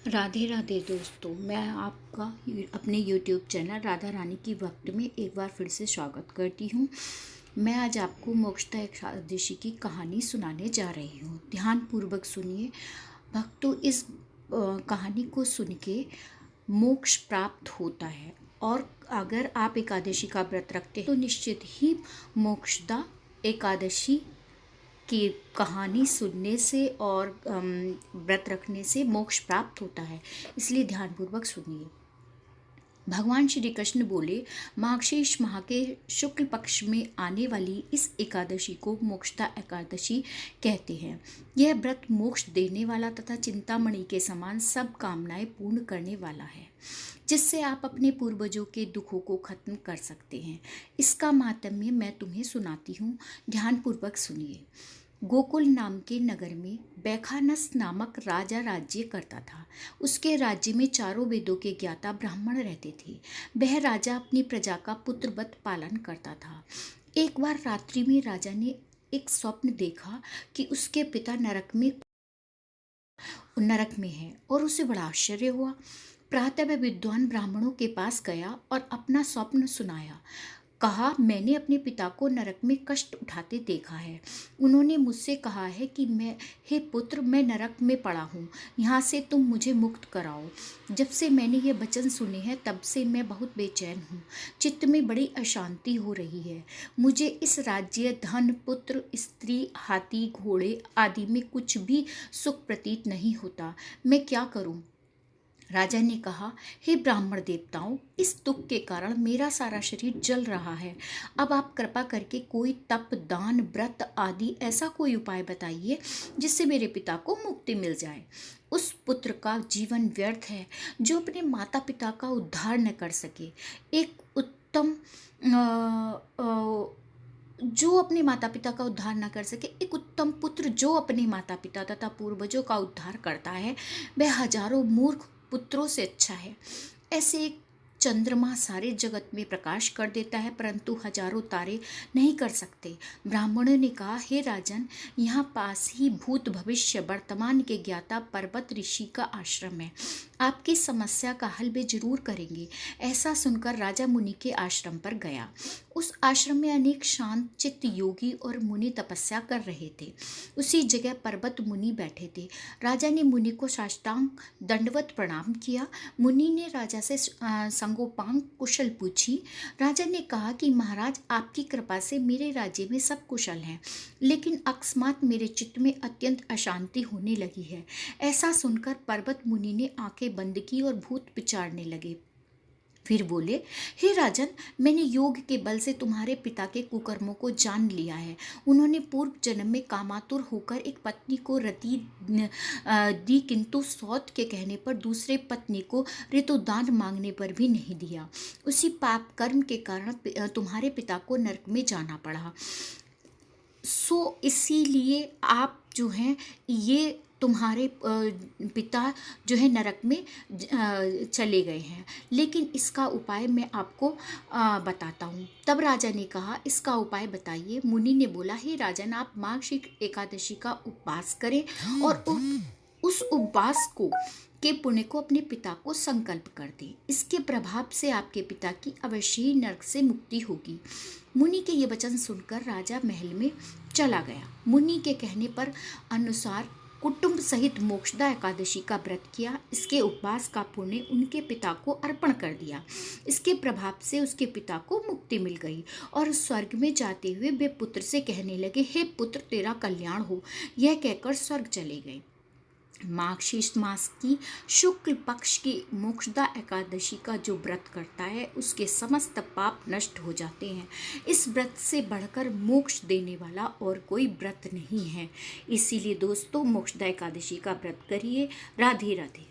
राधे राधे दोस्तों, मैं आपका अपने YouTube चैनल राधा रानी की वक्त में एक बार फिर से स्वागत करती हूँ। मैं आज आपको मोक्षदा एकादशी की कहानी सुनाने जा रही हूँ। ध्यानपूर्वक सुनिए भक्तों, इस कहानी को सुन के मोक्ष प्राप्त होता है और अगर आप एकादशी का व्रत रखते हैं तो निश्चित ही मोक्षदा एकादशी की कहानी सुनने से और व्रत रखने से मोक्ष प्राप्त होता है। इसलिए ध्यानपूर्वक सुनिए। भगवान श्री कृष्ण बोले, मार्गशीर्ष माह के शुक्ल पक्ष में आने वाली इस एकादशी को मोक्षदा एकादशी कहते हैं। यह व्रत मोक्ष देने वाला तथा चिंतामणि के समान सब कामनाएं पूर्ण करने वाला है, जिससे आप अपने पूर्वजों के दुखों को खत्म कर सकते हैं। इसका माहात्म्य मैं तुम्हें सुनाती हूँ, ध्यानपूर्वक सुनिए। गोकुल नाम के नगर में बैखानस नामक राजा राज्य करता था। उसके राज्य में चारों वेदों के ज्ञाता ब्राह्मण रहते थे। वह राजा अपनी प्रजा का पुत्रवत पालन करता था। एक बार रात्रि में राजा ने एक स्वप्न देखा कि उसके पिता नरक में है और उसे बड़ा आश्चर्य हुआ। प्रातः वह विद्वान ब्राह्मणों के पास गया और अपना स्वप्न सुनाया। कहा, मैंने अपने पिता को नरक में कष्ट उठाते देखा है। उन्होंने मुझसे कहा है कि हे पुत्र, मैं नरक में पड़ा हूँ, यहाँ से तुम मुझे मुक्त कराओ। जब से मैंने ये वचन सुने हैं तब से मैं बहुत बेचैन हूँ। चित्त में बड़ी अशांति हो रही है। मुझे इस राज्य, धन, पुत्र, स्त्री, हाथी, घोड़े आदि में कुछ भी सुख प्रतीत नहीं होता। मैं क्या करूँ? राजा ने कहा, हे ब्राह्मण देवताओं, इस दुख के कारण मेरा सारा शरीर जल रहा है। अब आप कृपा करके कोई तप, दान, व्रत आदि ऐसा कोई उपाय बताइए जिससे मेरे पिता को मुक्ति मिल जाए। उस पुत्र का जीवन व्यर्थ है जो अपने माता पिता का उद्धार न कर सके। जो अपने माता पिता का उद्धार न कर सके, एक उत्तम पुत्र जो अपने माता पिता तथा पूर्वजों का उद्धार करता है, वह हजारों मूर्ख पुत्रों से अच्छा है। ऐसे एक चंद्रमा सारे जगत में प्रकाश कर देता है, परंतु हजारों तारे नहीं कर सकते। ब्राह्मणों ने कहा, हे राजन, यहाँ पास ही भूत, भविष्य, वर्तमान के ज्ञाता पर्वत ऋषि का आश्रम है। आपकी समस्या का हल वे जरूर करेंगे। ऐसा सुनकर राजा मुनि के आश्रम पर गया। उस आश्रम में अनेक शांत चित्त योगी और मुनि तपस्या कर रहे थे। उसी जगह पर्वत मुनि बैठे थे। राजा ने मुनि को साष्टांग दंडवत प्रणाम किया। मुनि ने राजा से संगोपांग कुशल पूछी। राजा ने कहा कि महाराज, आपकी कृपा से मेरे राज्य में सब कुशल हैं, लेकिन अकस्मात मेरे चित्त में अत्यंत अशांति होने लगी है। ऐसा सुनकर पर्वत मुनि ने आंखें बंद की और भूत विचारने लगे। फिर बोले, हे राजन, मैंने योग के बल से तुम्हारे पिता के कुकर्मों को जान लिया है। उन्होंने पूर्व जन्म में कामातुर होकर एक पत्नी को रति दी, किंतु सौत के कहने पर दूसरे पत्नी को ऋतुदान मांगने पर भी नहीं दिया। उसी पाप कर्म के कारण तुम्हारे पिता को नरक में जाना पड़ा। इसीलिए आप जो हैं, ये तुम्हारे पिता जो है नरक में चले गए हैं। लेकिन इसका उपाय मैं आपको बताता हूँ। तब राजा ने कहा, इसका उपाय बताइए। मुनि ने बोला, हे राजन, आप मार्गशीर्ष एकादशी का उपवास करें और उस उपवास के पुण्य को अपने पिता को संकल्प कर दें। इसके प्रभाव से आपके पिता की अवश्य ही नरक से मुक्ति होगी। मुनि के ये वचन सुनकर राजा महल में चला गया। मुनि के कहने पर अनुसार कुटुंब सहित मोक्षदा एकादशी का व्रत किया। इसके उपवास का पुण्य उनके पिता को अर्पण कर दिया। इसके प्रभाव से उसके पिता को मुक्ति मिल गई और स्वर्ग में जाते हुए वे पुत्र से कहने लगे, हे पुत्र, तेरा कल्याण हो। यह कहकर स्वर्ग चले गए। मार्गशीर्ष मास की शुक्ल पक्ष की मोक्षदा एकादशी का जो व्रत करता है, उसके समस्त पाप नष्ट हो जाते हैं। इस व्रत से बढ़कर मोक्ष देने वाला और कोई व्रत नहीं है। इसीलिए दोस्तों, मोक्षदा एकादशी का व्रत करिए। राधे राधे।